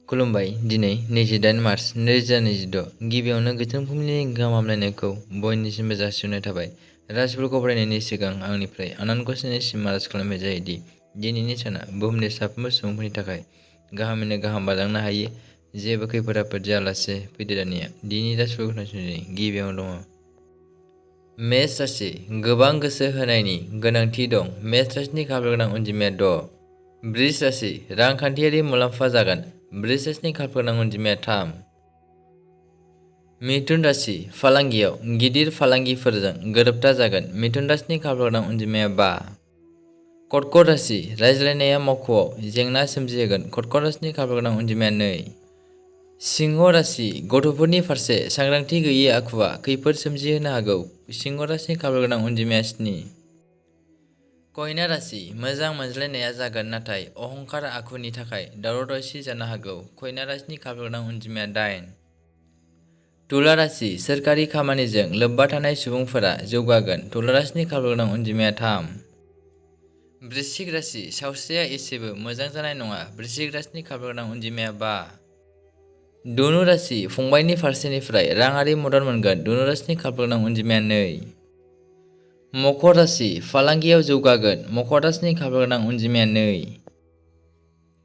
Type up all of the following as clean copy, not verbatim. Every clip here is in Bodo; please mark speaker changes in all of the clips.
Speaker 1: खुलुमबाय। दिनै 28 मार्च 2026 गिबियावनो गोजोन फुंबिलिनि गाहाम हामलायनायखौ बयनिसिमबो जासिहरनाय थाबाय। राशिफोरखौ फरायनायनि सिगां आंनिफ्राय आनान गसाइनिसिम आरज खालामनाय जायोदि दिनैनि साना बुहुमनि साफ्रोमबो सुबुंफोरनि थाखाय गाहामैनो गाहाम बारलांनो हायो। जेबो खैफोद आफोद जायालासे फैदो दानिया दिनैनि राशिफोरखौ खोनासंनायनि गिबियावनो दङ। मेष राशि गोबां गोसो होनायनि गोनांथि दं। मेष राशिनि खाफाल गोनां अनजिमाया 6। वृष राशि रांखान्थियारि मुलाम्फा जागोन। वृष राशिनि खाफाल गोनां अनजिमाया 3। मिथुन राशि फालांगियाव गिदिर फालांगिफोरजों गोरोबथा जागोन। मिथुन राशिनि खाफाल गोनां अनजिमाया 5। कर्क राशि रायज्लायनाया मावख'आव जेंना सोमजिहोगोन। कर्क राशिनि खाफाल गोनां अनजिमाया 2। सिंह राशि गथ'फोरनि फारसे सांग्रांथि गैयै आखुआ खैफोद सोमजिहोनो हागौ। सिंह राशिनि खाफाल गोनां अनजिमाया 7। कन्या राशि मोजां मोनज्लायनाया जागोन नाथाय अहंकार आखुनि थाखाय दावराव दावसि जानो हागौ। कन्या राशिनि खाफाल गोनां अनजिमाया 8। तुला राशि सोरखारि खामानिजों लोब्बा थानाय सुबुंफोरा जौगागोन। तुला राशिनि खाफाल गोनां अनजिमाया 3। वृश्चिक राशि सावस्रिया एसेबो मोजां जानाय नङा। वृश्चिक राशिनि खाफाल गोनां अनजिमाया 5। धनु राशि फंबायनि फारसेनिफ्राय राङारि मदद मोनगोन। धनु राशिनि खाफाल गोनां अनजिमाया 2। मकर राशि फालांगियाव जौगागोन। मकर राशिनि खाफाल गोनां अनजिमाया 2।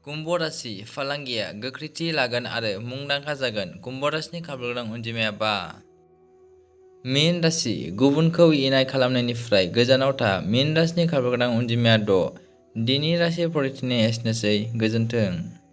Speaker 1: कुम्भ राशि फालांगिया गोख्रैथि लागोन आरो मुंदांखा जागोन। कुम्भ राशिनि खाफाल गोनां अनजिमाया 5। मीन राशि गुबुनखौ इनाय खालामनायनिफ्राय गोजानाव था। मीन राशिनि खाफाल गोनां अनजिमाया 6। दिनै राशि फरायथिनाया एसेनोसै। गोजोन्थों।